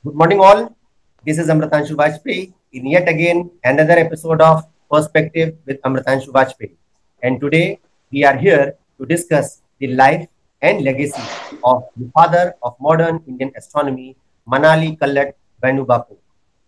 Good morning, all. This is Amritanshu Vajpayee in yet again another episode of Perspective with Amritanshu Vajpayee. And today we are here to discuss the life and legacy of the father of modern Indian astronomy, Manali Kallat Vainu Bappu.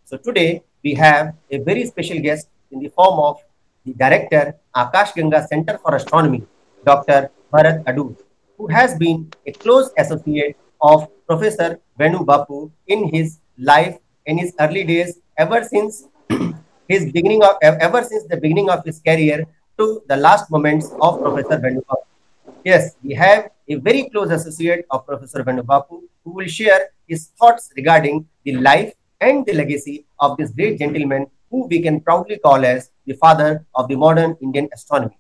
So today we have a very special guest in the form of the director Akash Ganga Center for Astronomy, Dr. Bharat Adur, who has been a close associate of Professor Venu Bappu in his life in his early days, ever since the beginning of his career to the last moments of Professor Venu Bappu. Yes, we have a very close associate of Professor Venu Bappu who will share his thoughts regarding the life and the legacy of this great gentleman who we can proudly call as the father of the modern Indian astronomy.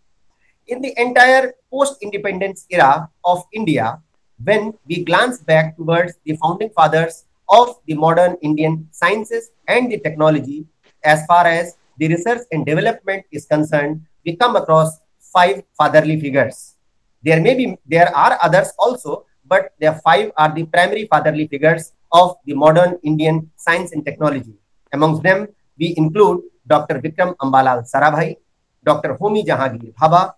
In the entire post-independence era of India, when we glance back towards the founding fathers of the modern Indian sciences and the technology, as far as the research and development is concerned, we come across five fatherly figures. There are others also, but the five are the primary fatherly figures of the modern Indian science and technology. Amongst them, we include Dr. Vikram Ambalal Sarabhai, Dr. Homi Jahangir Bhabha,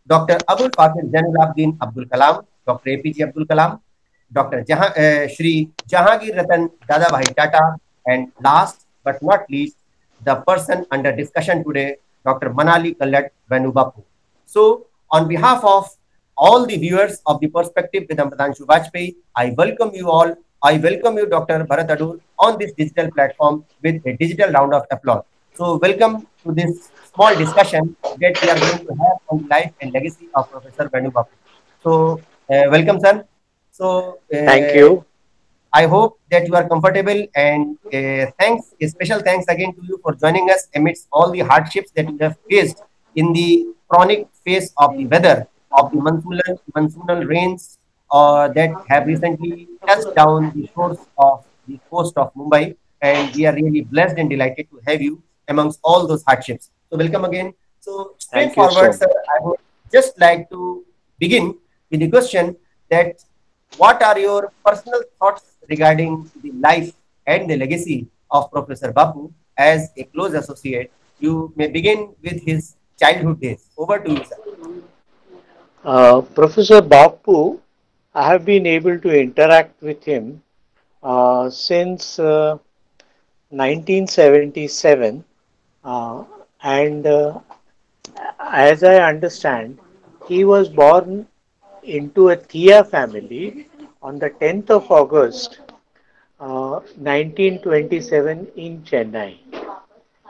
Dr. Abul Fakir Zainulabdin Abdul Kalam, Dr. APJ Abdul Kalam, Shri Jahangir Ratan Dadabhai Tata, and last but not least, the person under discussion today, Dr. Manali Kallat Vainu Bappu. So, on behalf of all the viewers of the Perspective with Amritanshu Vajpayee, I welcome you all. I welcome you, Dr. Bharat Adur, on this digital platform with a digital round of applause. So, welcome to this small discussion that we are going to have on the life and legacy of Professor Vainu Bappu. So, welcome, sir. So, Thank you. I hope that you are comfortable and a special thanks again to you for joining us amidst all the hardships that you have faced in the chronic phase of the weather of the monsoonal rains that have recently touched down the shores of the coast of Mumbai. And we are really blessed and delighted to have you amongst all those hardships. So, welcome again. So, Thank you straightforward, so sir, much. I would just like to begin with the question that what are your personal thoughts regarding the life and the legacy of Professor Bapu as a close associate? You may begin with his childhood days. Over to you, sir. Professor Bappu, I have been able to interact with him since 1977, uh, and as I understand, he was born into a Thea family on the 10th of August 1927 in Chennai.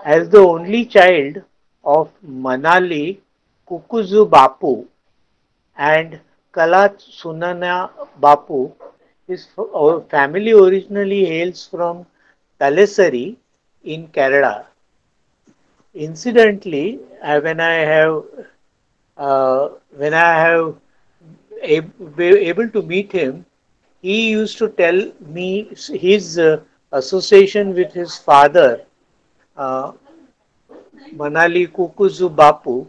As the only child of Manali Kukuzu Bapu and Kallat Sunana Bappu, his family originally hails from Thalessari in Kerala. Incidentally, when I have been able to meet him, he used to tell me his association with his father, uh, Manali Kukuzu Bapu,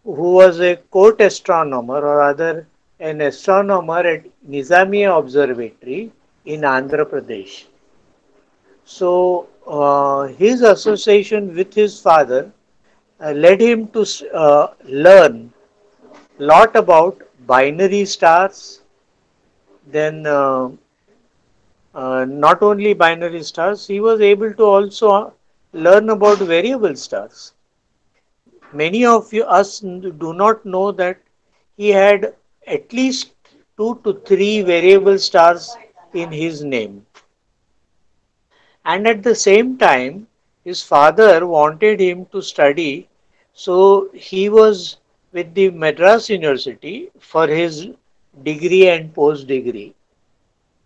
who was a court astronomer or rather an astronomer at Nizamiya Observatory in Andhra Pradesh. So his association with his father led him to learn lot about binary stars, then not only binary stars, he was able to also learn about variable stars. Many of us do not know that he had at least two to three variable stars in his name. And at the same time, his father wanted him to study, so he was with the Madras University for his degree and post degree.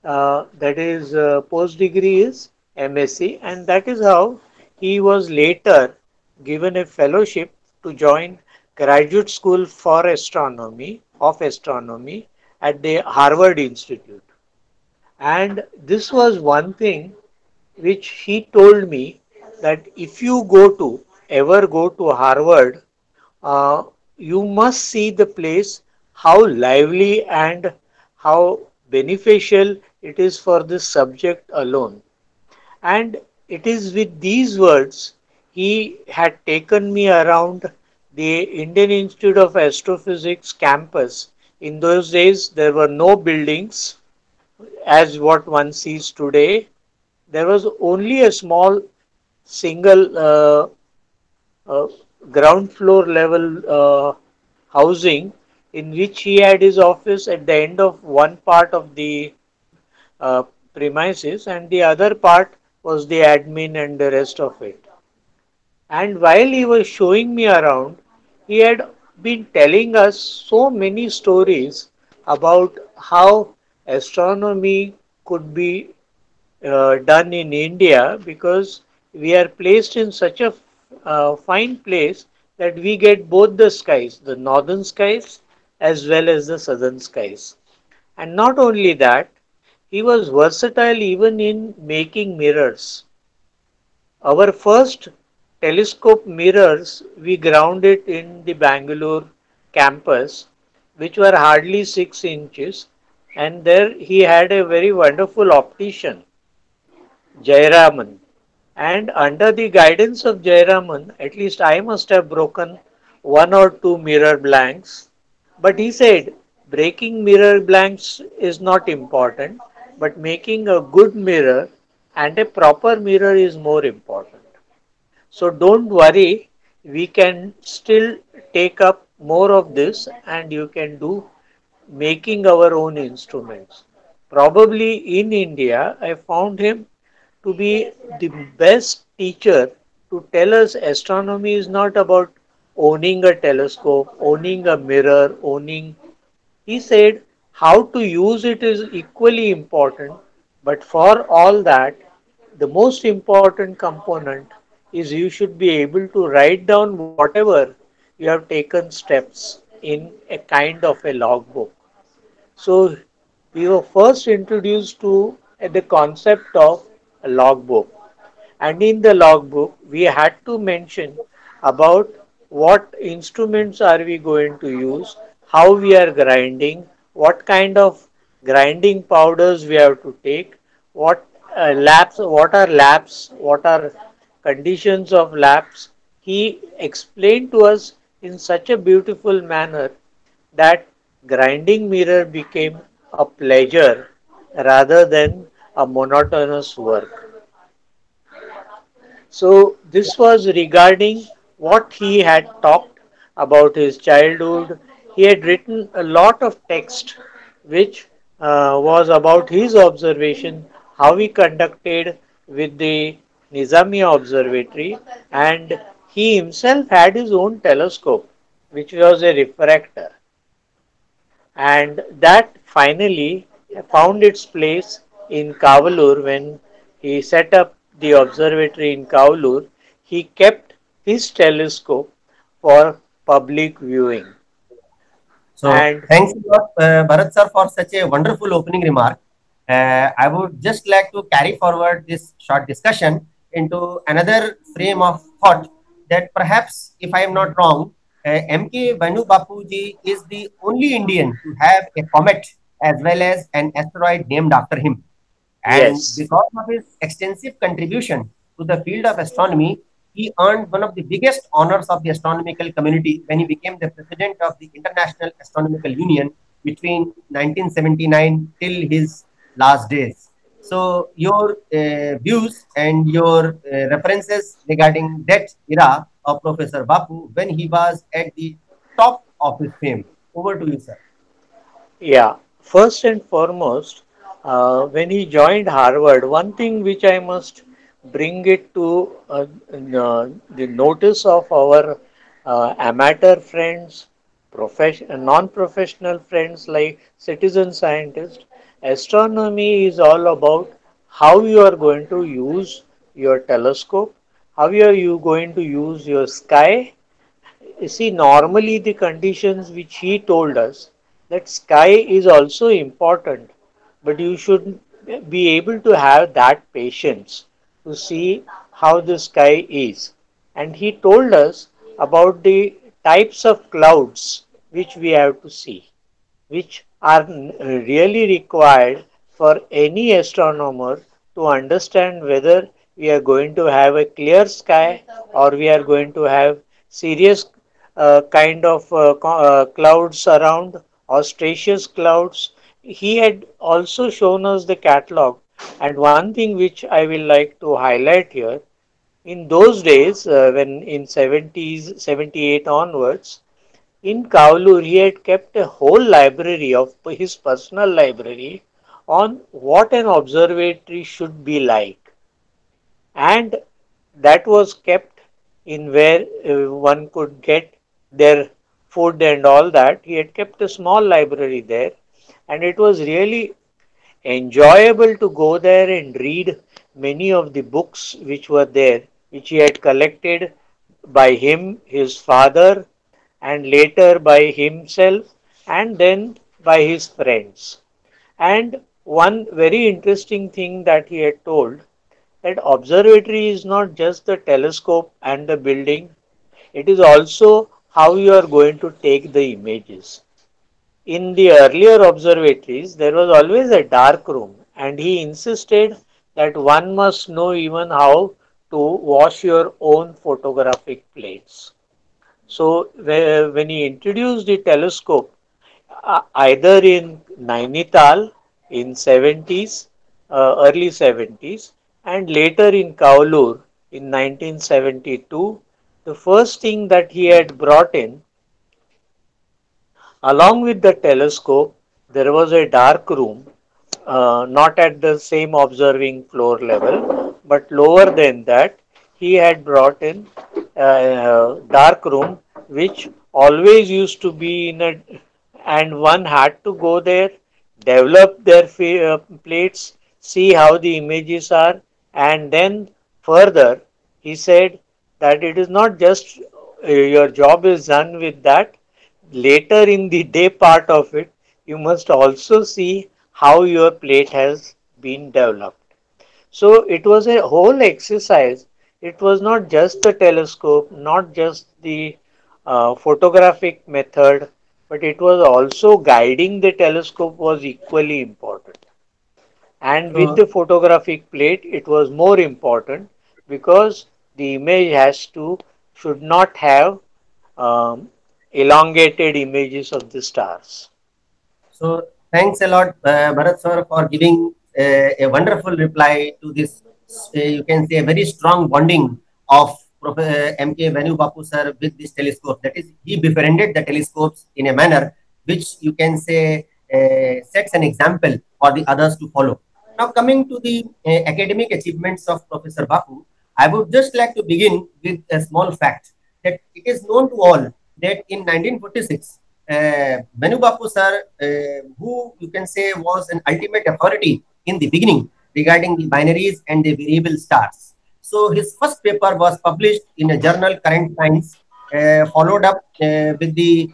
That is, post degree is MSc, and that is how he was later given a fellowship to join graduate school for astronomy at the Harvard Institute. And this was one thing which he told me, that if you ever go to Harvard, uh, you must see the place, how lively and how beneficial it is for this subject alone. And it is with these words he had taken me around the Indian Institute of Astrophysics campus. In those days, there were no buildings as what one sees today. There was only a small single uh, ground floor level housing in which he had his office at the end of one part of the uh, premises, and the other part was the admin and the rest of it. And while he was showing me around, he had been telling us so many stories about how astronomy could be done in India, because we are placed in such a fine place that we get both the skies, the northern skies as well as the southern skies. And not only that, he was versatile even in making mirrors. Our first telescope mirrors we grounded in the Bangalore campus, which were hardly 6 inches, and there he had a very wonderful optician, Jayaraman. And under the guidance of Jayaraman, at least I must have broken one or two mirror blanks. But he said, breaking mirror blanks is not important, but making a good mirror and a proper mirror is more important. So don't worry, we can still take up more of this and you can do making our own instruments. Probably in India, I found him to be the best teacher to tell us astronomy is not about owning a telescope, owning a mirror, owning. He said how to use it is equally important, but for all that, the most important component is you should be able to write down whatever you have taken steps in a kind of a logbook. So we were first introduced to the concept of a logbook, and in the logbook we had to mention about what instruments are we going to use, how we are grinding, what kind of grinding powders we have to take, what laps, what are conditions of laps. He explained to us in such a beautiful manner that grinding mirror became a pleasure rather than a monotonous work. So this was regarding what he had talked about his childhood. He had written a lot of text which was about his observation, how he conducted with the Nizamiya Observatory, and he himself had his own telescope, which was a refractor, and that finally found its place in Kavalur when he set up the observatory in Kavalur. He kept his telescope for public viewing. So And thanks a lot, Bharat sir, for such a wonderful opening remark. I would just like to carry forward this short discussion into another frame of thought that perhaps, if I am not wrong, M K Vainu Bappu ji is the only Indian to have a comet as well as an asteroid named after him. And yes, because of his extensive contribution to the field of astronomy, he earned one of the biggest honors of the astronomical community when he became the president of the International Astronomical Union between 1979 till his last days. So, your views and your references regarding that era of Professor Bapu when he was at the top of his fame. Over to you, sir. yeah. First and foremost, when he joined Harvard, one thing which I must bring it to the notice of our amateur friends, non-professional friends like citizen scientists, astronomy is all about how you are going to use your telescope, how are you going to use your sky. You see, normally the conditions which he told us, that sky is also important, but you should be able to have that patience to see how the sky is. And he told us about the types of clouds which we have to see, which are really required for any astronomer to understand whether we are going to have a clear sky, or we are going to have serious kind of clouds around, auspicious clouds. He had also shown us the catalog. And one thing which I will like to highlight here, in those days, when in 70s, 78 onwards, in Kaulur, he had kept a whole library of his personal library on what an observatory should be like, and that was kept in where one could get their food and all that. He had kept a small library there, and it was really enjoyable to go there and read many of the books which were there, which he had collected by him, his father, and later by himself, and then by his friends. And one very interesting thing that he had told, that observatory is not just the telescope and the building, it is also how you are going to take the images. In the earlier observatories, there was always a dark room, and he insisted that one must know even how to wash your own photographic plates. So, when he introduced the telescope, either in Nainital in 70s, early 70s, and later in Kaulur in 1972, the first thing that he had brought in, along with the telescope, there was a dark room, not at the same observing floor level, but lower than that. He had brought in a dark room, which always used to be in a, and one had to go there, develop their plates, see how the images are, and then further, he said that it is not just your job is done with that. Later in the day part of it, you must also see how your plate has been developed. So it was a whole exercise. It was not just the telescope, not just the photographic method, but it was also guiding the telescope was equally important. And with So, the photographic plate, it was more important because the image has to should not have um, elongated images of the stars. so thanks a lot, Bharat sir, for giving a wonderful reply to this. You can say a very strong bonding of M K Vainu Bappu sir with this telescope. That is, he befriended the telescopes in a manner which you can say sets an example for the others to follow. Now, coming to the academic achievements of Professor Bappu, I would just like to begin with a small fact that it is known to all that in 1946, Manu Bapu sir, who you can say was an ultimate authority in the beginning regarding the binaries and the variable stars. So his first paper was published in a journal Current Science, followed up with the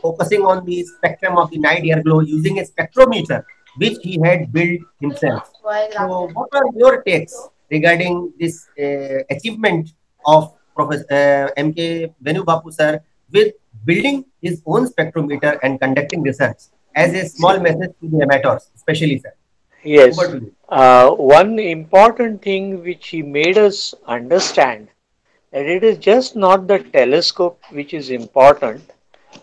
focusing on the spectrum of the night air glow using a spectrometer, which he had built himself. So, what are your takes regarding this achievement of Professor M.K. Venu Bapu sir with building his own spectrometer and conducting research as a small message to the amateurs, especially sir? Over Yes, to you. one important thing which he made us understand, that it is just not the telescope which is important,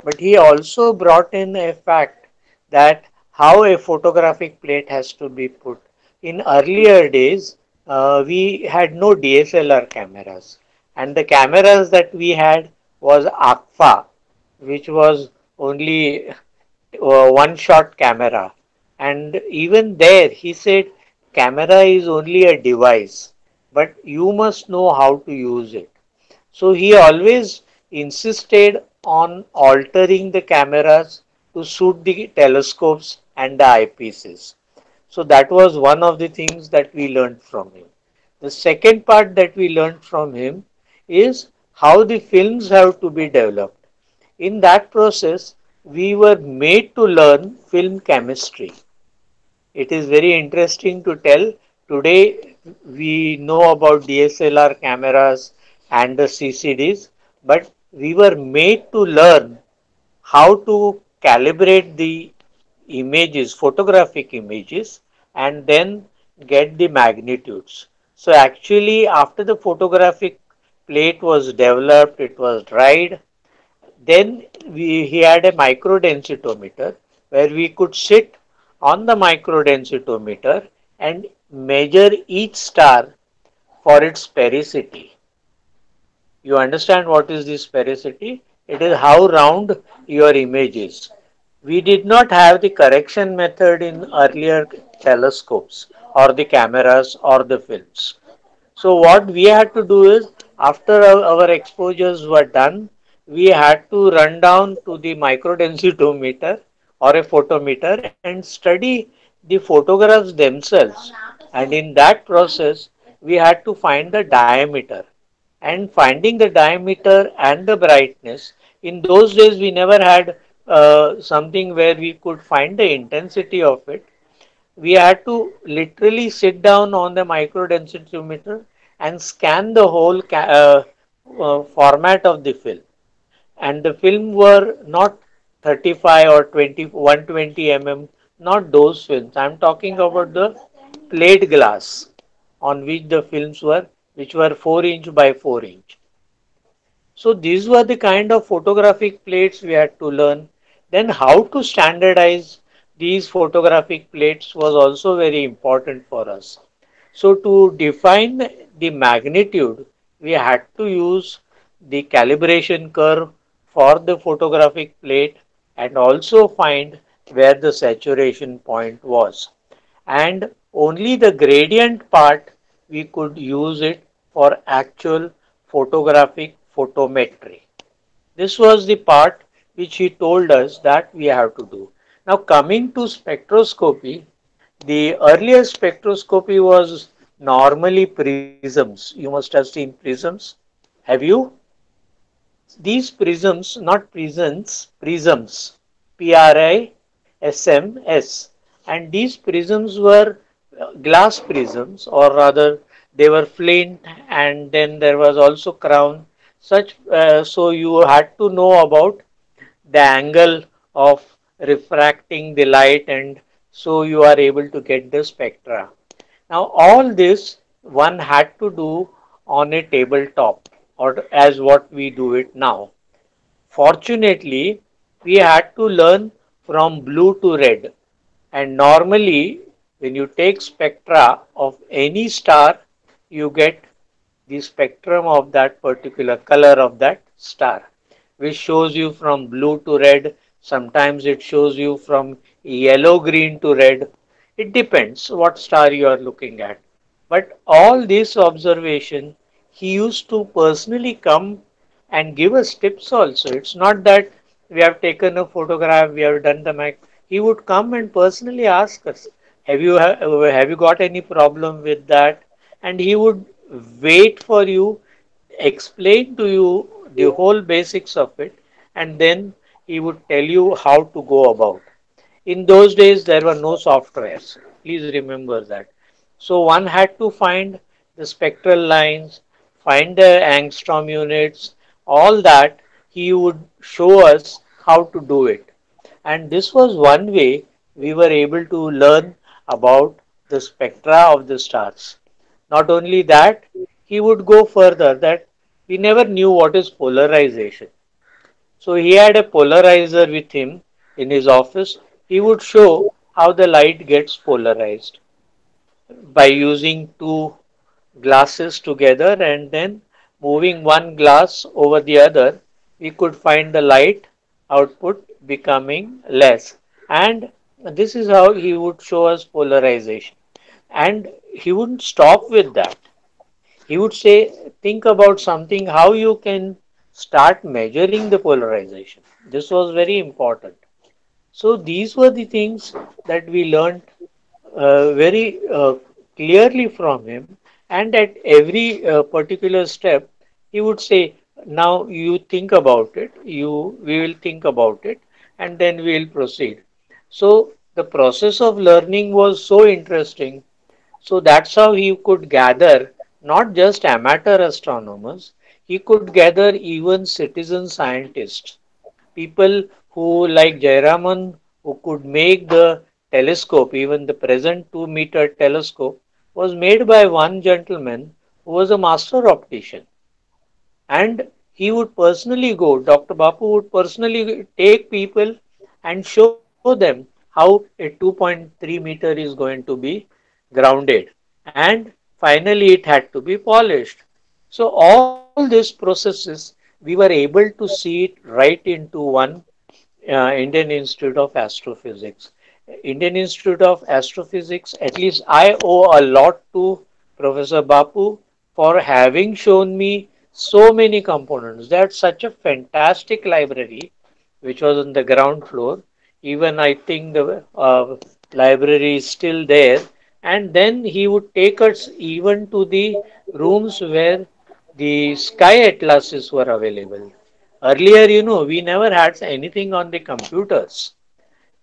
but he also brought in a fact that how a photographic plate has to be put. In earlier days, we had no DSLR cameras, and the cameras that we had was ACFA, which was only one shot camera. And even there, he said, camera is only a device, but you must know how to use it. So he always insisted on altering the cameras to suit the telescopes and the eyepieces. So that was one of the things that we learned from him. The second part that we learned from him is how the films have to be developed. In that process, we were made to learn film chemistry. It is very interesting to tell. Today, we know about DSLR cameras and the CCDs, but we were made to learn how to calibrate the images, photographic images, and then get the magnitudes. So actually, after the photographic plate was developed, it was dried. Then he had a microdensitometer where we could sit on the microdensitometer and measure each star for its sphericity. You understand what is the sphericity? It is how round your image is. We did not have the correction method in earlier telescopes or the cameras or the films. So what we had to do is, after our exposures were done, we had to run down to the microdensitometer or a photometer and study the photographs themselves. And in that process, we had to find the diameter. And finding the diameter and the brightness, in those days we never had something where we could find the intensity of it. We had to literally sit down on the microdensitometer and scan the whole format of the film. And the film were not 35 or 20, 120 mm, not those films. I'm talking about the plate glass on which the films were, which were 4-inch by 4-inch. So these were the kind of photographic plates we had to learn. Then how to standardize these photographic plates was also very important for us. So to define the magnitude, we had to use the calibration curve for the photographic plate and also find where the saturation point was. And only the gradient part we could use it for actual photographic photometry. This was the part which he told us that we have to do. Now coming to spectroscopy, the earlier spectroscopy was normally prisms. You must have seen prisms. Have you? These prisms, not prisms, prisms, PRISMS. And these prisms were glass prisms, or rather, they were flint, and then there was also crown. So you had to know about the angle of refracting the light, and so you are able to get the spectra. Now, all this one had to do on a tabletop, or as what we do it now. Fortunately, we had to learn from blue to red. And normally, when you take spectra of any star, you get the spectrum of that particular color of that star, which shows you from blue to red. Sometimes it shows you from yellow green to red. It depends what star you are looking at. But all this observation, he used to personally come and give us tips also. It's not that we have taken a photograph, we have done the mic. He would come and personally ask us, have you got any problem with that? And he would wait for you, explain to you the whole basics of it, and then he would tell you how to go about. In those days, there were no softwares. Please remember that. So one had to find the spectral lines, find the angstrom units, all that. He would show us how to do it. And this was one way we were able to learn about the spectra of the stars. Not only that, he would go further that we never knew what is polarization. So he had a polarizer with him in his office. He would show how the light gets polarized by using two glasses together and then moving one glass over the other. We could find the light output becoming less. And this is how he would show us polarization. And he wouldn't stop with that. He would say, think about something, how you can start measuring the polarization. This was very important. So these were the things that we learned very clearly from him. And at every particular step, he would say, now you think about it, we will think about it, and then we will proceed. So the process of learning was so interesting. So that's how he could gather not just amateur astronomers, he could gather even citizen scientists, people who, like Jairaman, who could make the telescope, even the present 2-meter telescope, was made by one gentleman who was a master optician, and he would personally go. Dr. Bappu would personally take people and show them how a 2.3 meter is going to be grounded, and finally it had to be polished. So all these processes we were able to see it right into one Indian Institute of Astrophysics. Indian Institute of Astrophysics, at least I owe a lot to Professor Bappu for having shown me so many components. They had such a fantastic library, which was on the ground floor. Even I think the library is still there. And then he would take us even to the rooms where the sky atlases were available. Earlier, we never had anything on the computers.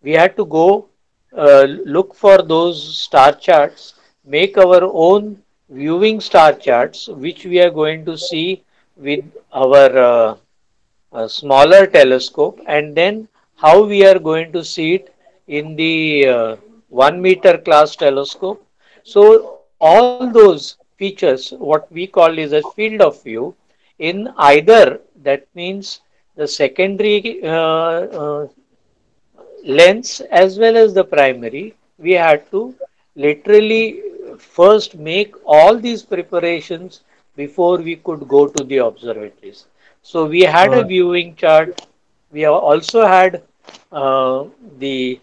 We had to go look for those star charts, make our own viewing star charts, which we are going to see with our smaller telescope, and then how we are going to see it in the 1 meter class telescope. So all those features, what we call is a field of view, in either, that means the secondary lens as well as the primary, we had to literally first make all these preparations before we could go to the observatories. So we had a So, viewing chart. We also had uh, the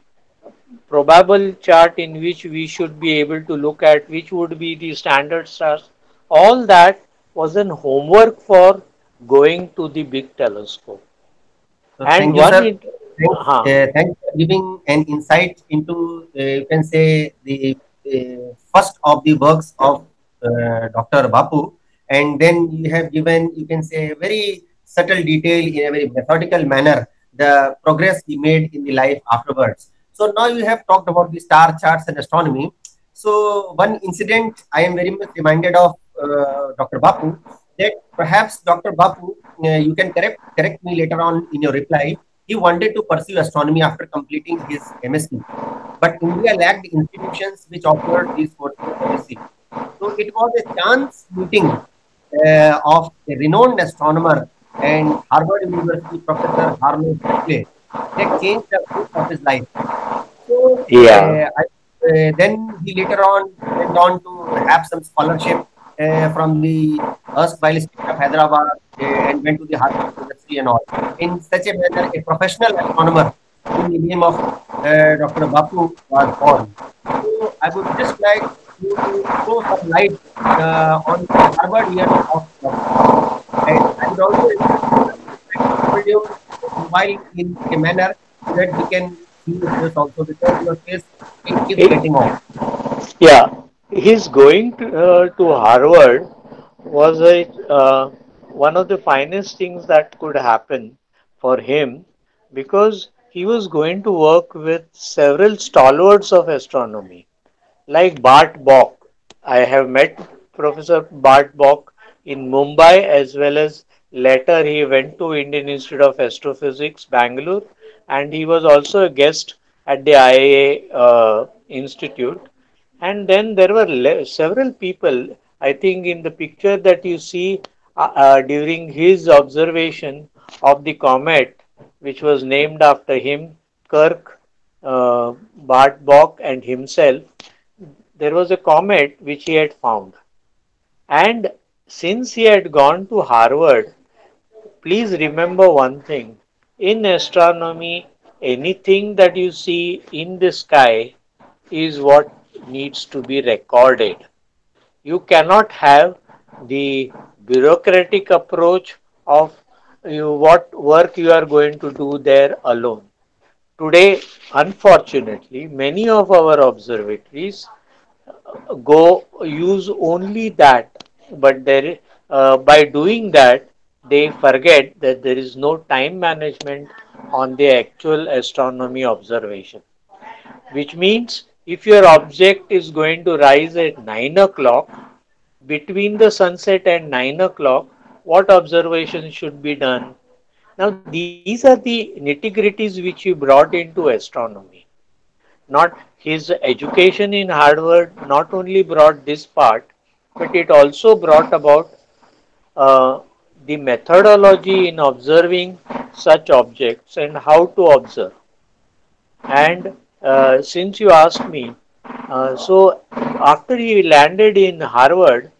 probable chart in which we should be able to look at which would be the standard stars. All that was an homework for going to the big telescope. so And thank you, one, sir. Thanks, thanks for giving an insight into, you can say, the first of the works of Dr. Bappu, and then you have given, you can say, very subtle detail in a very methodical manner the progress he made in the life afterwards. So now you have talked about the star charts and astronomy. So one incident I am very much reminded of Dr. Bappu, that perhaps Dr. Bappu, you can correct me later on in your reply. He wanted to pursue astronomy after completing his MSc, but India lacked institutions which offered these courses early. So it was a chance meeting of a renowned astronomer and Harvard University professor Harlow Shapley that changed the course of his life. So yeah, then he later on went on to have some scholarship from the erstwhile state of Hyderabad and went to the Harvard University and all. In such a manner, a professional astronomer in the name of Dr. Bappu was born. So I would just like you to throw some light on the Harvard years of Dr. Bappu. And I would also request you, sir, to kindly hold your mobile in a manner so that we can see your face also, because your face keeps getting off. yeah. His going to Harvard was one of the finest things that could happen for him, because he was going to work with several stalwarts of astronomy like Bart Bok. I have met Professor Bart Bok in Mumbai, as well as later he went to Indian Institute of Astrophysics, Bangalore, and he was also a guest at the IIA Institute. And then there were several people, I think, in the picture that you see during his observation of the comet, which was named after him, Kirk, Bart Bok, and himself. There was a comet which he had found. And since he had gone to Harvard, please remember one thing: in astronomy, anything that you see in the sky is what needs to be recorded. You cannot have the bureaucratic approach of what work you are going to do there alone. Today, unfortunately, many of our observatories go use only that, but by doing that, they forget that there is no time management on the actual astronomy observation, which means if your object is going to rise at 9 o'clock, between the sunset and 9 o'clock, what observations should be done? Now, these are the nitty gritties which you brought into astronomy. Not his education in Harvard not only brought this part, but it also brought about uh, the methodology in observing such objects and how to observe. And since you asked me, so after he landed in Harvard,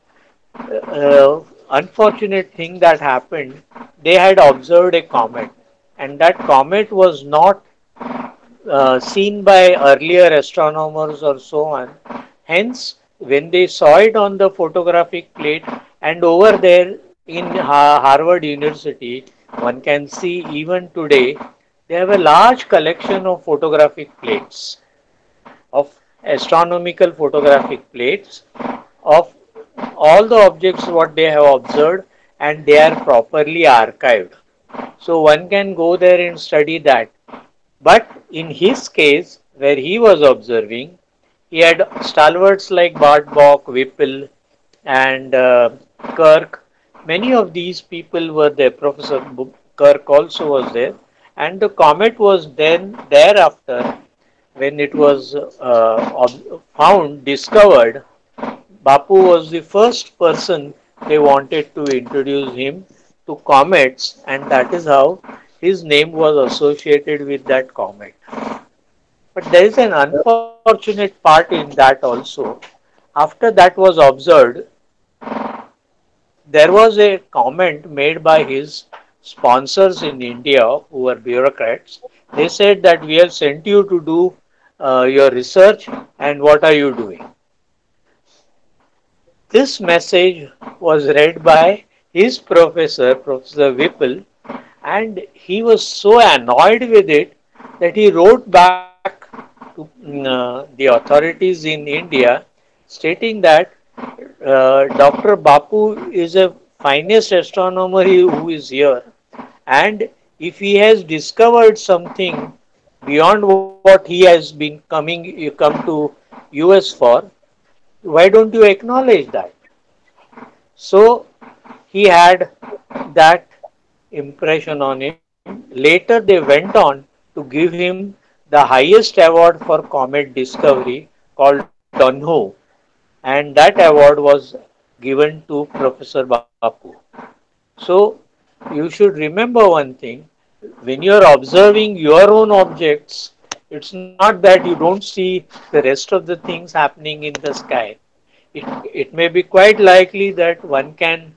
unfortunate thing that happened, they had observed a comet, and that comet was not seen by earlier astronomers or so on. Hence, when they saw it on the photographic plate, and over there in Harvard University, one can see even today, they have a large collection of photographic plates, of astronomical photographic plates of all the objects what they have observed, and they are properly archived. So one can go there and study that. But in his case, where he was observing, he had stalwarts like Bartbach, Whipple, and Kirk. Many of these people were there. Professor Kirk also was there, and the comet was then thereafter when it was found, discovered. Bappu was the first person they wanted to introduce him to comets, and that is how his name was associated with that comet. But there is an unfortunate part in that also. After that was observed, there was a comment made by his sponsors in India who were bureaucrats. They said that we have sent you to do your research, and what are you doing? This message was read by his professor, Professor Whipple, and he was so annoyed with it that he wrote back to the authorities in India stating that Dr. Bappu is a finest astronomer who is here, and if he has discovered something beyond what he has been come to US for, why don't you acknowledge that? So he had that impression on him. Later they went on to give him the highest award for comet discovery called Dunho, and that award was given to Professor Bappu. So you should remember one thing: when you are observing your own objects, it's not that you don't see the rest of the things happening in the sky. It may be quite likely that one can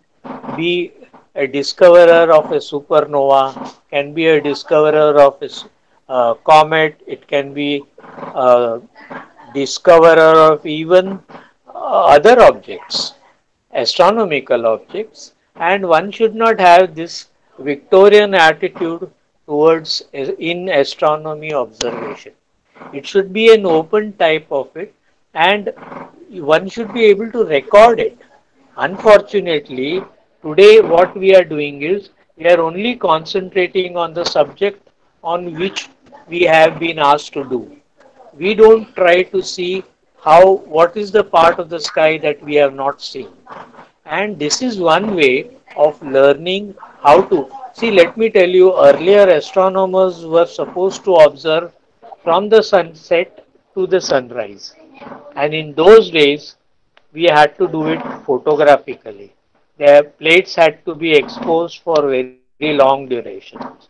be a discoverer of a supernova, can be a discoverer of a comet, it can be a discoverer of even other objects, astronomical objects, and one should not have this Victorian attitude towards in astronomy observation. It should be an open type of it, and one should be able to record it. Unfortunately, today what we are doing is we are only concentrating on the subject on which we have been asked to do. We don't try to see how what is the part of the sky that we have not seen. And this is one way of learning how to see. Let me tell you, earlier astronomers were supposed to observe from the sunset to the sunrise, and in those days we had to do it photographically. The plates had to be exposed for very long durations,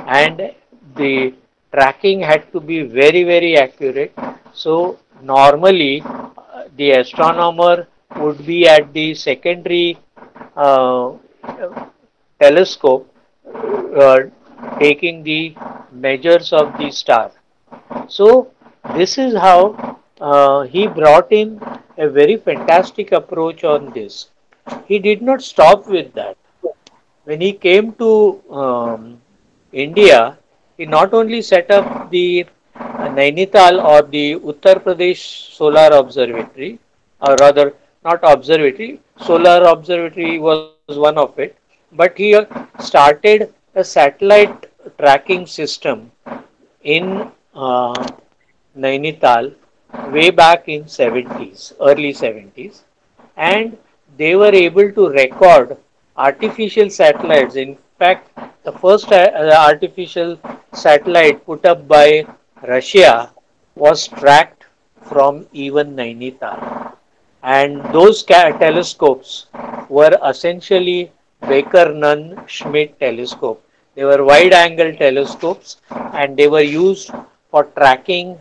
and the tracking had to be very accurate. So normally the astronomer would be at the secondary uh, telescope uh, taking the measures of the star. So this is how he brought in a very fantastic approach on this. He did not stop with that. When he came to India, he not only set up the Nainital or the Uttar Pradesh Solar Observatory, or rather not observatory, solar observatory was one of it, but he started a satellite tracking system in Nainital way back in 70s, early 70s, and they were able to record artificial satellites. In fact, the first artificial satellite put up by Russia was tracked from even Nainital. And those telescopes were essentially Baker-Nunn-Schmidt telescope. They were wide-angle telescopes, and they were used for tracking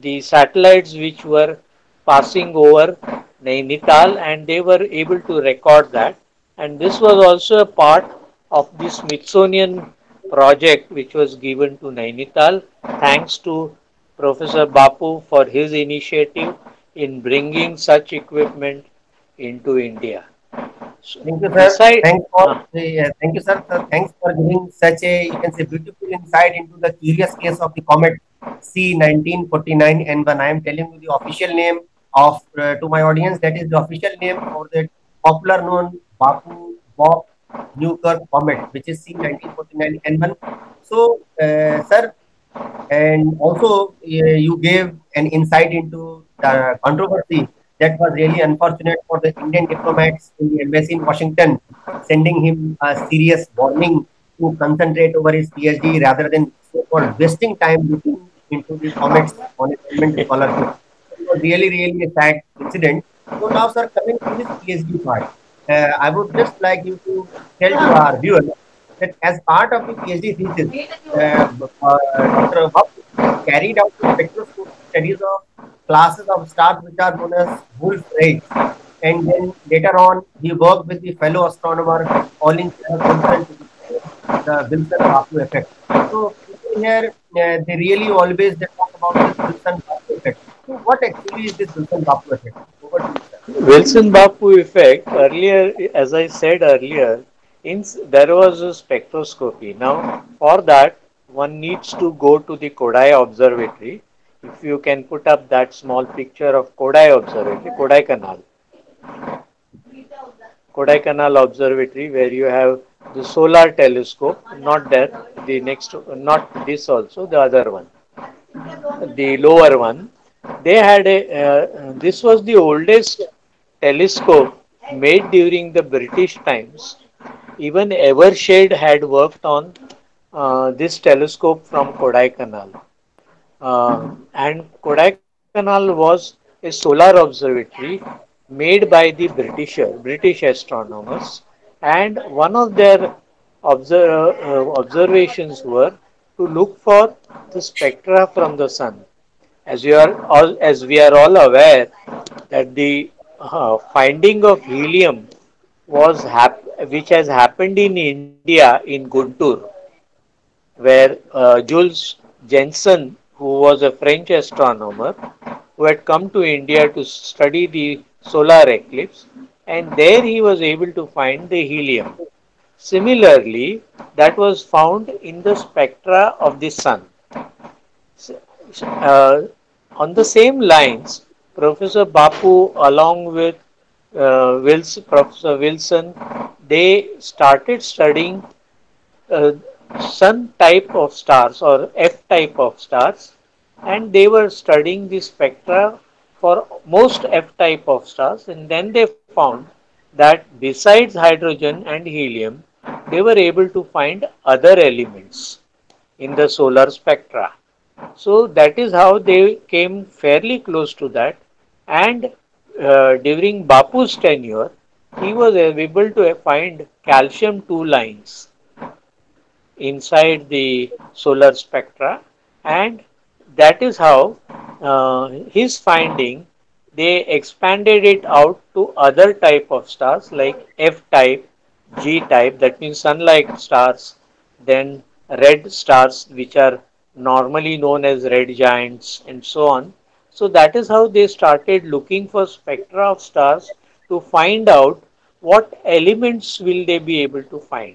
the satellites which were passing over Nainital, and they were able to record that. And this was also a part of the Smithsonian project which was given to Nainital, thanks to Professor Bappu for his initiative in bringing such equipment into India. So, Thank you, sir. beside, Thank you, sir. Thanks for giving such a, you can say, beautiful insight into the curious case of the comet C 1949 N1. I am telling you the official name of to my audience. That is the official name for the popular known Bappu Bob Newkirk comet, which is C 1949 N1. So, sir, and also you gave an insight into the controversy that was really unfortunate for the Indian diplomats in the embassy in Washington, sending him a serious warning to concentrate over his PhD rather than so-called wasting time looking into the comets on a government scholarship. It was really, really a sad incident. So now, sir, coming to his PhD part, I would just like you to tell to our viewers that as part of the PhD thesis, Dr. Vapu carried out the spectroscopy studies of classes of stars which are known as Wolf rays. And then later on, he worked with the fellow astronomer Colin Wilson to discover the Wilson-Bappu effect. So people here, they really always they talk about this Wilson-Bappu effect. So what actually is this Wilson-Bappu effect? Over to you, sir. Wilson Bappu effect, earlier, as I said earlier, there was a spectroscopy. Now, for that, one needs to go to the Kodai Observatory. If you can put up that small picture of Kodai Observatory, Kodaikanal Observatory, where you have the solar telescope, not that, the next, not this also, the other one, the lower one. They had this was the oldest telescope made during the British times. Even Evershed had worked on this telescope from Kodaikanal. And Kodaikanal was a solar observatory made by the British astronomers, and one of their observations were to look for the spectra from the sun. As we are all aware, that the finding of helium which has happened in India in Guntur, where Jules Jensen, who was a French astronomer, who had come to India to study the solar eclipse, and there he was able to find the helium. Similarly, that was found in the spectra of the sun. Uh, on the same lines, Professor Bappu, along with Professor Wilson, they started studying uh, sun type of stars or F type of stars, and they were studying the spectra for most F type of stars, and then they found that besides hydrogen and helium, they were able to find other elements in the solar spectra. So that is how they came fairly close to that. And during Bapu's tenure, he was able to find calcium 2 lines inside the solar spectra, and that is how his finding, they expanded it out to other type of stars like F type, G type, that means sun-like stars, then red stars which are normally known as red giants, and so on. So that is how they started looking for spectra of stars to find out what elements will they be able to find.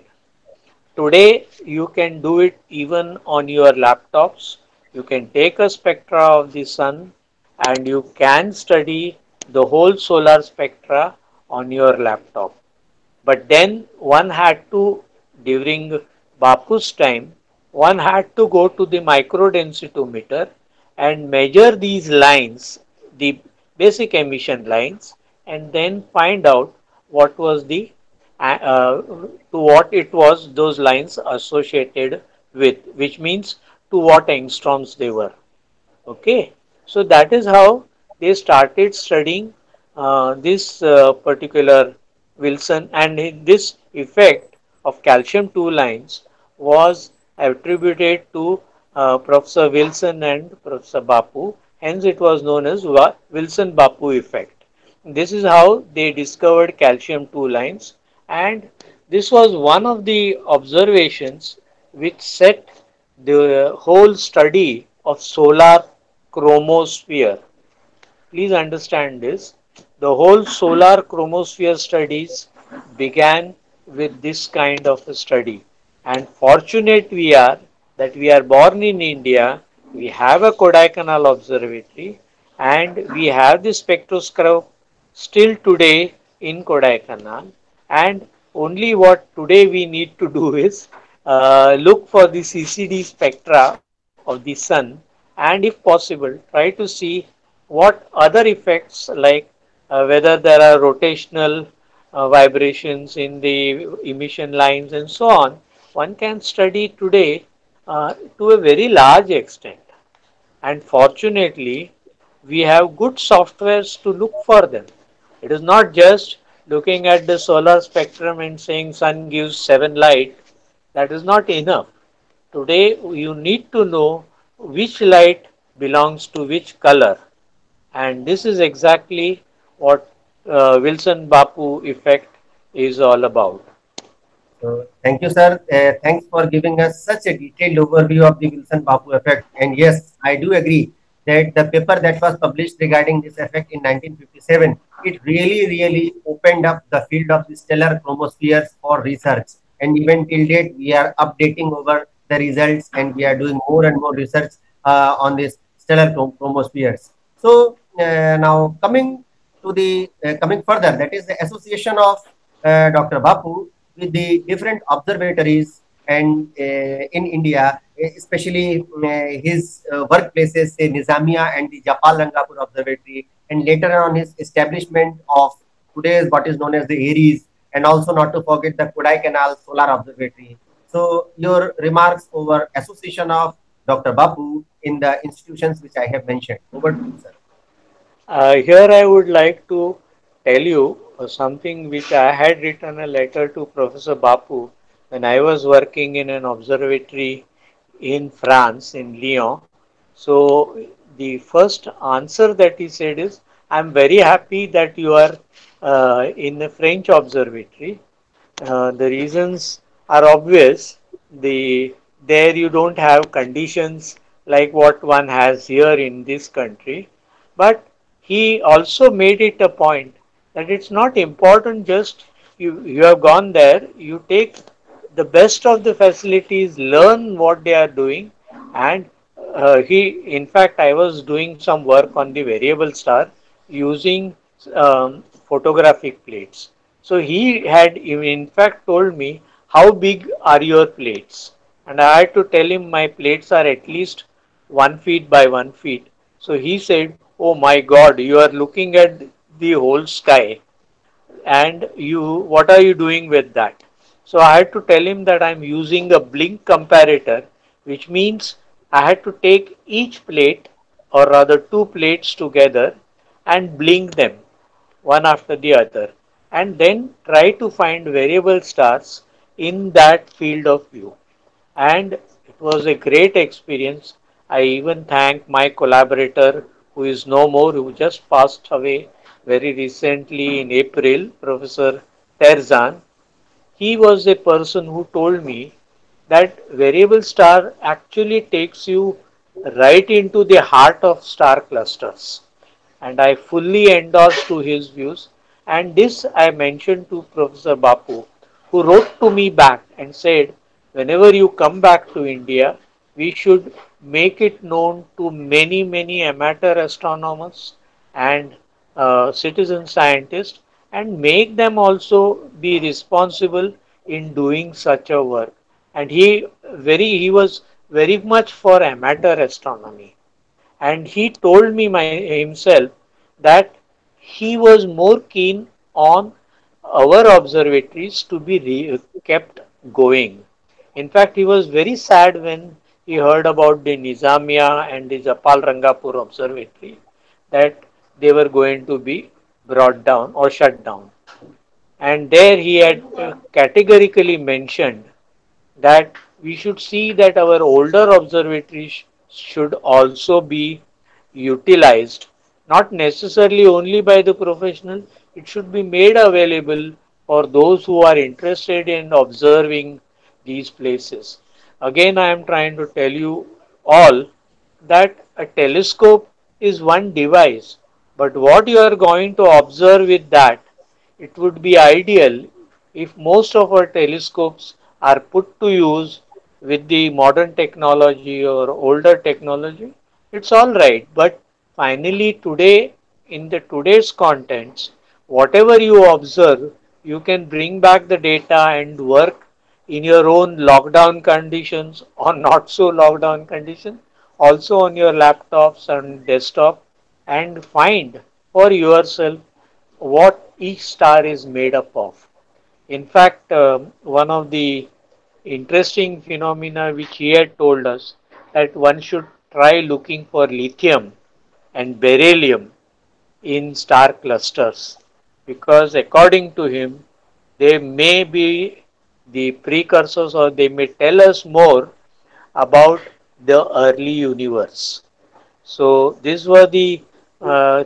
Today, you can do it even on your laptops. You can take a spectra of the sun and you can study the whole solar spectra on your laptop. But then one had to, during Bapu's time, one had to go to the microdensitometer and measure these lines, the basic emission lines, and then find out what was the to what it was those lines associated with, which means to what angstroms they were. Okay, so that is how they started studying this particular Wilson, and this effect of calcium 2 lines was attributed to Professor Wilson and Professor Bappu. Hence, it was known as Wilson Bappu effect. This is how they discovered calcium 2 lines, and this was one of the observations which set the whole study of solar chromosphere. Please understand this. The whole solar chromosphere studies began with this kind of a study. And fortunate we are that we are born in India, we have a Kodaikanal observatory, and we have the spectroscope still today in Kodaikanal. And only what today we need to do is look for the CCD spectra of the sun, and if possible try to see what other effects, like whether there are rotational vibrations in the emission lines and so on, one can study today to a very large extent. And fortunately, we have good softwares to look for them. It is not just looking at the solar spectrum and saying sun gives 7 light. That is not enough. Today you need to know which light belongs to which color, and this is exactly what Wilson Bappu effect is all about. So, thank you, sir. Thanks for giving us such a detailed overview of the Wilson Bappu effect. And yes, I do agree that the paper that was published regarding this effect in 1957, it really opened up the field of the stellar chromospheres for research. And even till date, we are updating over the results, and we are doing more and more research on this stellar chromospheres. So now coming further, that is the association of Dr. Bappu with the different observatories and in India, especially his workplaces, say Nizamia and the Japal Rangapur Observatory, and later on his establishment of today's what is known as the Aries, and also not to forget the Kodaikanal Solar Observatory. So your remarks over association of Dr. Bapu in the institutions which I have mentioned. Over to you, sir. Here I would like to tell you something which I had written a letter to Professor Bappu when I was working in an observatory in France, in Lyon. So the first answer that he said is, I'm very happy that you are in a French observatory. The reasons are obvious. The There you don't have conditions like what one has here in this country, but he also made it a point that it's not important just you have gone there, you take the best of the facilities, learn what they are doing, and in fact, I was doing some work on the variable star using photographic plates. So he had in fact told me, how big are your plates? And I had to tell him my plates are at least 1 feet by 1 feet. So he said, oh my God, you are looking at the whole sky, and what are you doing with that? So I had to tell him that I'm using a blink comparator, which means I had to take each plate, or rather two plates together, and blink them one after the other, and then try to find variable stars in that field of view. And it was a great experience. I even thank my collaborator, who is no more, who just passed away very recently in April, Professor Terzan. He was a person who told me that variable star actually takes you right into the heart of star clusters, and I fully endorse to his views. And this I mentioned to Professor Bappu, who wrote to me back and said, whenever you come back to India, we should make it known to many amateur astronomers and citizen scientists, and make them also be responsible in doing such a work. And he was very much for amateur astronomy, and he told me himself that he was more keen on our observatories to be kept going. In fact, he was very sad when he heard about the Nizamia and the Japal Rangapur Observatory, that they were going to be brought down or shut down. And there he had categorically mentioned that we should see that our older observatories should also be utilized, not necessarily only by the professional, it should be made available for those who are interested in observing these places. Again, I am trying to tell you all that a telescope is one device, but what you are going to observe with that, it would be ideal if most of our telescopes are put to use with the modern technology or older technology. It's all right, but finally today, in the today's contents, whatever you observe, you can bring back the data and work in your own lockdown conditions or not so lockdown conditions, also on your laptops and desktop, and find for yourself what each star is made up of. In fact, one of the interesting phenomena which he had told us, that one should try looking for lithium and beryllium in star clusters, because according to him they may be the precursors, or they may tell us more about the early universe. So these were the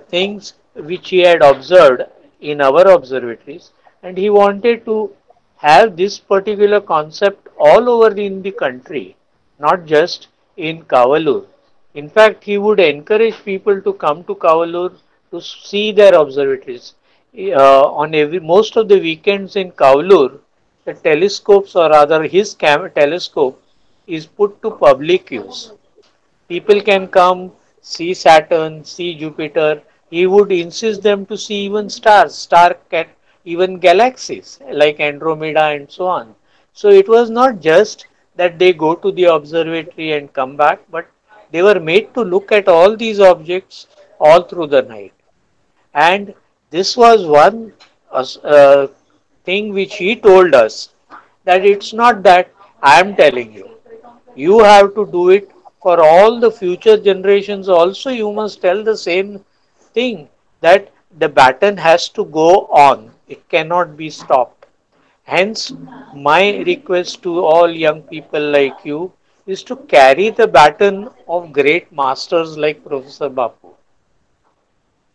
things which he had observed in our observatories, and he wanted to have this particular concept all over in the country, not just in Kavalur. In fact, he would encourage people to come to Kavalur to see their observatories. On every most of the weekends in Kavalur, the telescopes, or rather his telescope, is put to public use. People can come, see Saturn, see Jupiter. He would insist them to see even stars, even galaxies like Andromeda and so on. So it was not just that they go to the observatory and come back, but they were made to look at all these objects all through the night. And this was one uh, thing which he told us, that it's not that I am telling you. You have to do it for all the future generations also. You must tell the same thing, that the baton has to go on. It cannot be stopped. Hence, my request to all young people like you is to carry the baton of great masters like Professor Bappu.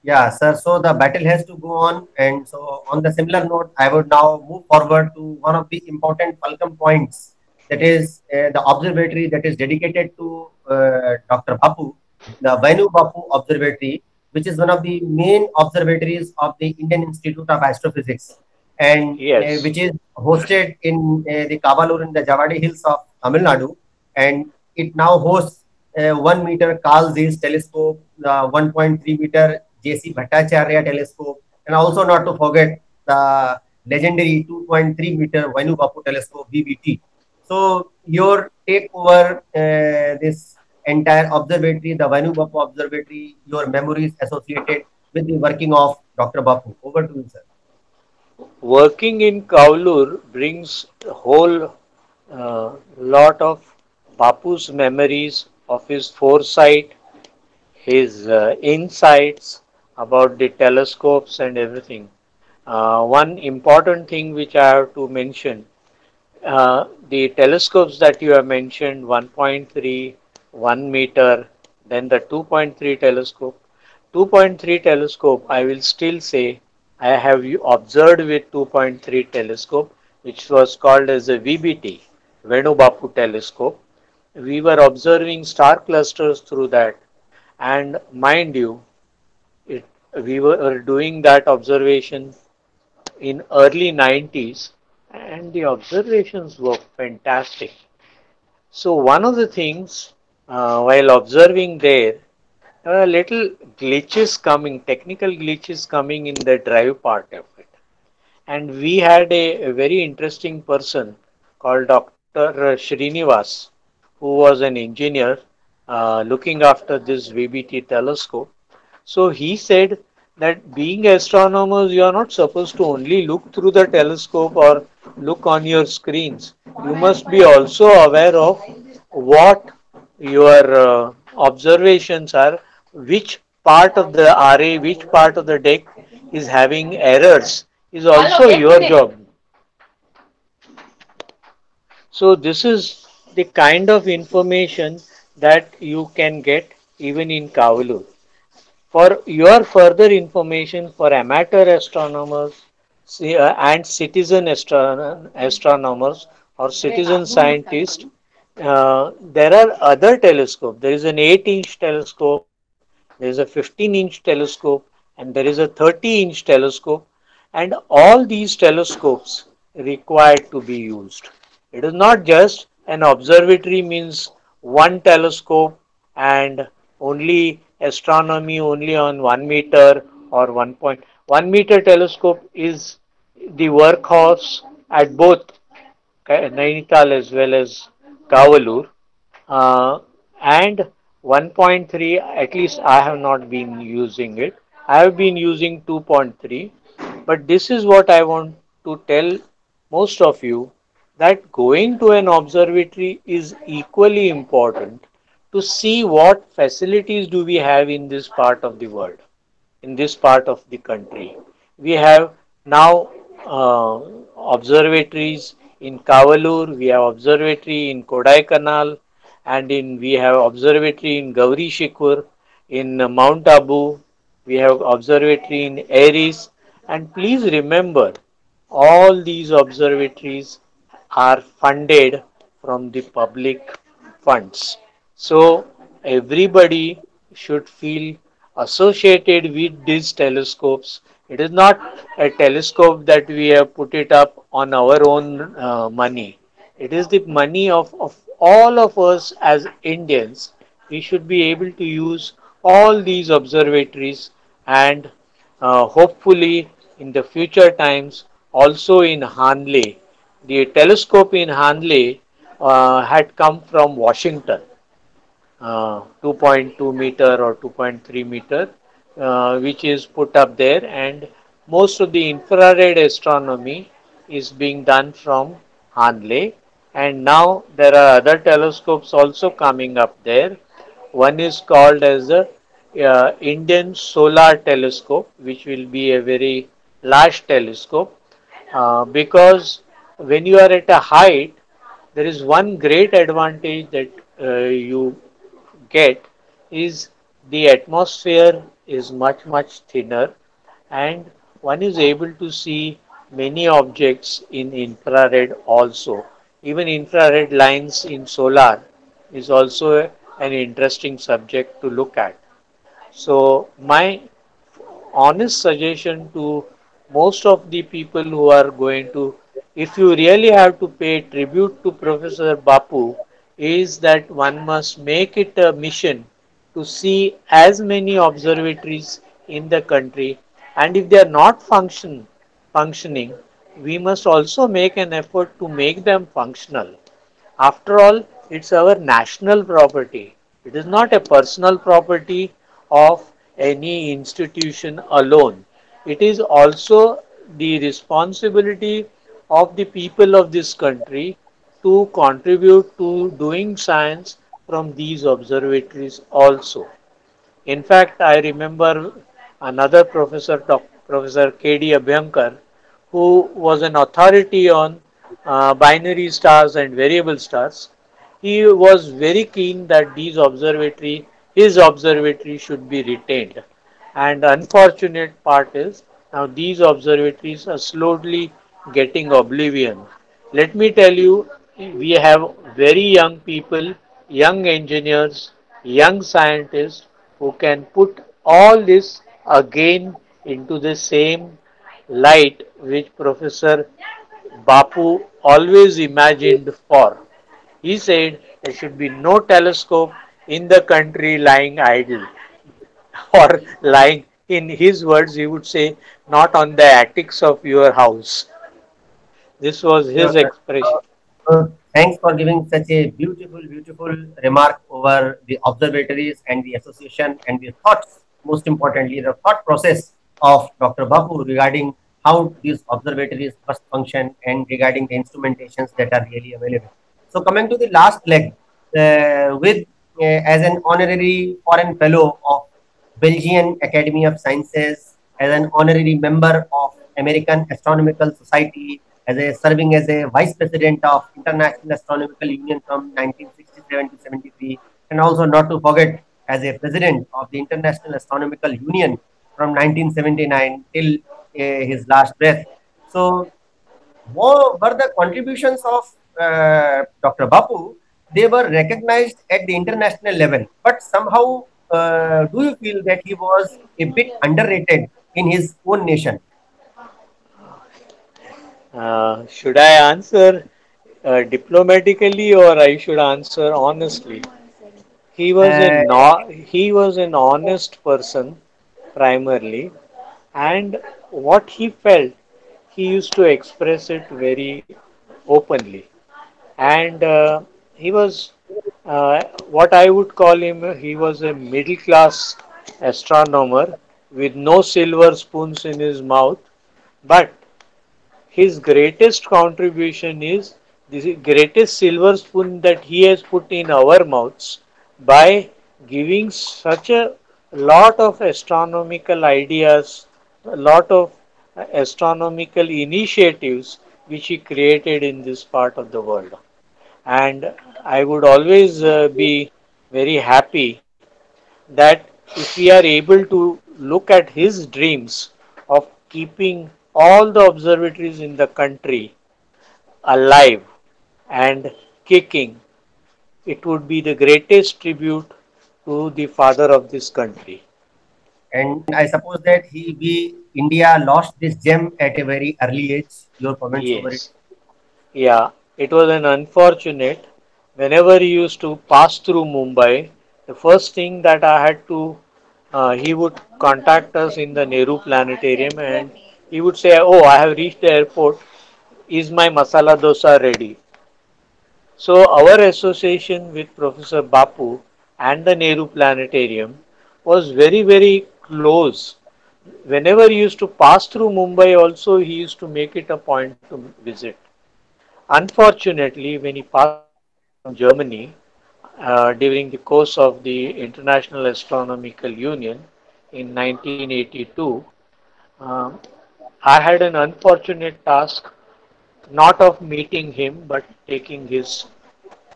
Yeah, sir. So the battle has to go on. And so, on the similar note, I would now move forward to one of the important fulcrum points, that is the observatory that is dedicated to Dr. Bappu, the Vainu Bappu Observatory, which is one of the main observatories of the Indian Institute of Astrophysics, and Yes. which is hosted in the Kabalur in the Javadi Hills of Tamil Nadu. And it now hosts 1 meter Carl Zeiss telescope, the 1.3 meter J.C. Bhattacharya telescope, and also not to forget the legendary 2.3 meter Vainu Bappu telescope VBT. So your take over this entire observatory, the Vainu Bappu Observatory, your memories associated with the working of Dr. Bappu. Over to you, sir. Working in Kaulur brings a whole lot of Bapu's memories of his foresight, his insights about the telescopes and everything. One important thing which I have to mention, the telescopes that you have mentioned, 1.3, 1 meter, then the 2.3 telescope. 2.3 telescope, I will still say, I have observed with 2.3 telescope, which was called as a VBT, Venu Bappu telescope. We were observing star clusters through that, and mind you, it, we were doing that observation in early 90s, and the observations were fantastic. So one of the things, while observing there, little glitches coming, technical glitches coming in the drive part of it. And we had a very interesting person called Dr. Srinivas, who was an engineer looking after this VBT telescope. So he said that being astronomers, you are not supposed to only look through the telescope or look on your screens. You must be also aware of what your observations are, which part of the array, which part of the deck is having errors, is also your job. So this is the kind of information that you can get even in Kavalu. For your further information, for amateur astronomers and citizen astronomers or citizen scientists, there are other telescopes. There is an 8-inch telescope, there is a 15-inch telescope, and there is a 30-inch telescope, and all these telescopes required to be used. It is not just an observatory means one telescope and only astronomy only on 1 meter or 1.1 meter telescope is the workhorse at both Nainital as well as Kavalur. Uh, and 1.3, at least I have not been using it. I have been using 2.3, but this is what I want to tell most of you, that going to an observatory is equally important to see what facilities do we have in this part of the world, in this part of the country. We have now observatories in Kavalur, we have observatory in Kodaikanal, and we have observatory in Gauri Shikur, in Mount Abu, we have observatory in Aries, and please remember, all these observatories are funded from the public funds. So everybody should feel associated with these telescopes. It is not a telescope that we have put it up on our own money. It is the money of all of us as Indians. We should be able to use all these observatories, and hopefully in the future times also in Hanley. The telescope in Hanley had come from Washington, 2.2 meter or 2.3 meter, which is put up there, and most of the infrared astronomy is being done from Hanley. And now there are other telescopes also coming up there. One is called as the Indian Solar Telescope, which will be a very large telescope, because when you are at a height, there is one great advantage that you get is the atmosphere is much thinner, and one is able to see many objects in infrared also. Even infrared lines in solar is also an interesting subject to look at. So my honest suggestion to most of the people who are going to, if you really have to pay tribute to Professor Bappu, is that one must make it a mission to see as many observatories in the country, and if they are not functioning, we must also make an effort to make them functional. After all, it's our national property. It is not a personal property of any institution alone. It is also the responsibility of the people of this country to contribute to doing science from these observatories also. In fact, I remember another professor, Professor K.D. Abhyankar, who was an authority on binary stars and variable stars. He was very keen that his observatory should be retained. And unfortunate part is now these observatories are slowly getting oblivion. Let me tell you, we have very young people, young engineers, young scientists who can put all this again into the same light which Professor Bappu always imagined for. He said there should be no telescope in the country lying idle, or lying, in his words, he would say, not on the attics of your house. This was Sure, his sir. expression. Thanks for giving such a beautiful remark over the observatories and the association and the thoughts, most importantly, the thought process of Dr. Bapu regarding how these observatories must function and regarding the instrumentations that are really available. So, coming to the last leg with as an honorary foreign fellow of Belgian Academy of Sciences, as an honorary member of American Astronomical Society, serving as a vice president of International Astronomical Union from 1967 to 73, and also not to forget as a president of the International Astronomical Union from 1979 till his last breath. So were the contributions of Dr. Bappu, they were recognized at the international level, but somehow do you feel that he was a bit underrated in his own nation? Should I answer diplomatically or I should answer honestly? Uh, He was an honest person primarily, and what he felt, he used to express it very openly. And he was what I would call him. He was a middle class astronomer with no silver spoons in his mouth, but his greatest contribution is the greatest silver spoon that he has put in our mouths by giving such a lot of astronomical ideas, a lot of astronomical initiatives which he created in this part of the world. And I would always be very happy that if we are able to look at his dreams of keeping all the observatories in the country alive and kicking, it would be the greatest tribute to the father of this country. and I suppose that India lost this gem at a very early age. Your comments over it. Yes. Yeah, it was an unfortunate. Whenever he used to pass through Mumbai, the first thing that I had to, he would contact us in the Nehru Planetarium and he would say, "Oh, I have reached the airport. Is my masala dosa ready?" So, our association with Professor Bappu and the Nehru Planetarium was very, very close. Whenever he used to pass through Mumbai, also he used to make it a point to visit. Unfortunately, when he passed away from Germany during the course of the International Astronomical Union in 1982, um, I had an unfortunate task not of meeting him but taking his,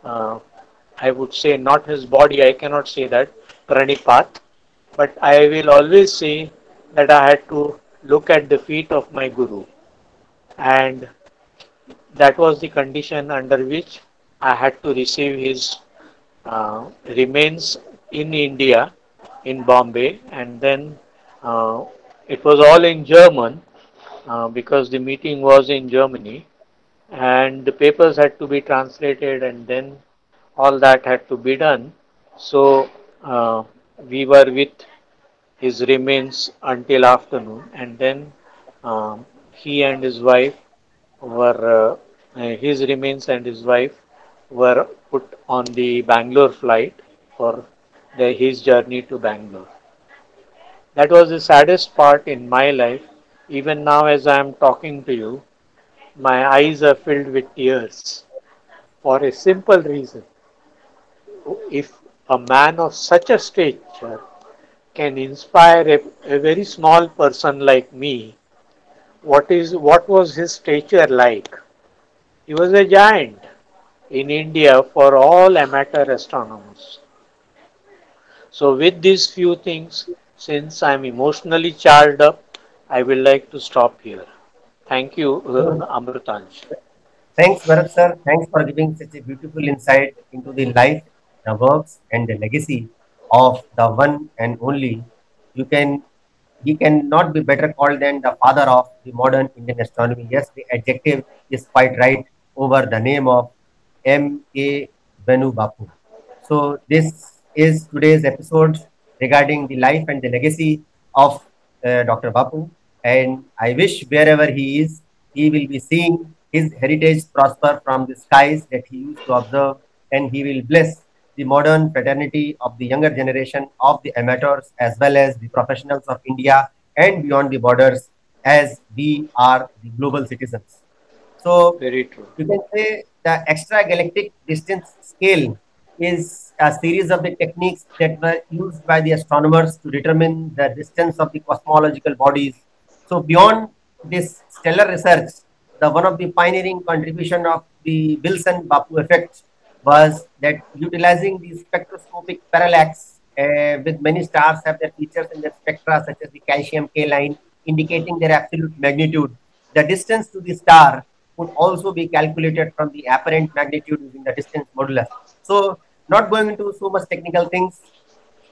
uh, I would say, not his body, I cannot say that, pranipat, but I will always say that I had to look at the feet of my Guru. And that was the condition under which I had to receive his remains in India, in Bombay, and then uh, it was all in German because the meeting was in Germany, and the papers had to be translated, and then all that had to be done. So uh, we were with his remains until afternoon, and then he and his wife were his remains and his wife were put on the Bangalore flight for his journey to Bangalore. That was the saddest part in my life. Even now, as I am talking to you, my eyes are filled with tears for a simple reason. If a man of such a stature can inspire a very small person like me, what was his stature like? He was a giant in India for all amateur astronomers. So, with these few things, since I'm emotionally charged up, I will like to stop here. Thank you, So, Amritansh. thanks, Bharat sir. Thanks for giving such a beautiful insight into the life, the works, and the legacy of the one and only. You can He cannot be better called than the father of the modern Indian astronomy. Yes, the adjective is quite right over the name of M K Vainu Bappu. So this is today's episode regarding the life and the legacy of Dr. Bappu. And I wish wherever he is, he will be seeing his heritage prosper from the skies that he used to observe, and he will bless the modern fraternity of the younger generation of the amateurs as well as the professionals of India and beyond the borders, as we are the global citizens. So Very true. you can say the extra galactic distance scale is a series of the techniques that were used by the astronomers to determine the distance of the cosmological bodies. So beyond this stellar research, the one of the pioneering contribution of the Wilson-Bappu effect was that utilizing the spectroscopic parallax, with many stars have their features in their spectra, such as the calcium K line, indicating their absolute magnitude. The distance to the star could also be calculated from the apparent magnitude using the distance modulus. So, not going into so much technical things,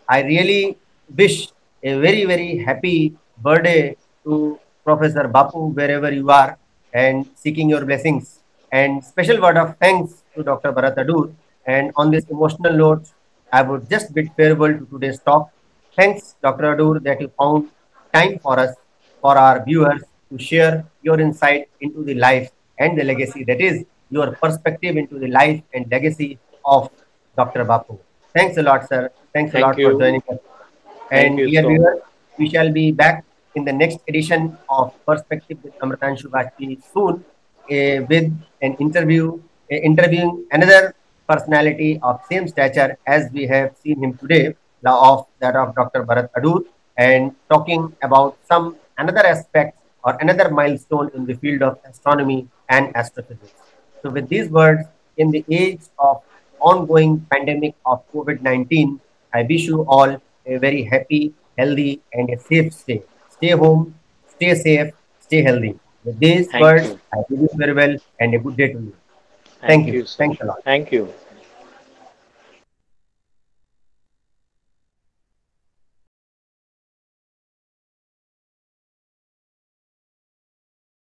I really wish a very, very happy birthday to Professor Bappu, wherever you are, and seeking your blessings. And special word of thanks to Dr. Bharat Adur. And on this emotional note, I would just bid farewell to today's talk. Thanks, Dr. Adur, that you found time for us, for our viewers, to share your insight into the life and the legacy. That is, your perspective into the life and legacy of Dr. Bappu. Thanks a lot, sir. Thanks a Thank lot for you. joining us. Thank And you dear so viewers, much. we shall be back in the next edition of Perspective with Amritanshu Vajpayee soon, with an interviewing another personality of same stature as we have seen him today, that of Dr. Bharat Adur, and talking about some another aspect or another milestone in the field of astronomy and astrophysics. So, with these words, in the age of ongoing pandemic of COVID-19, I wish you all a very happy, healthy, and a safe stay. Stay home, stay safe, stay healthy. With these Thank words, you. I bid you farewell and a good day to you. Thank Thank you. you, sir. Thanks a lot. Thank you.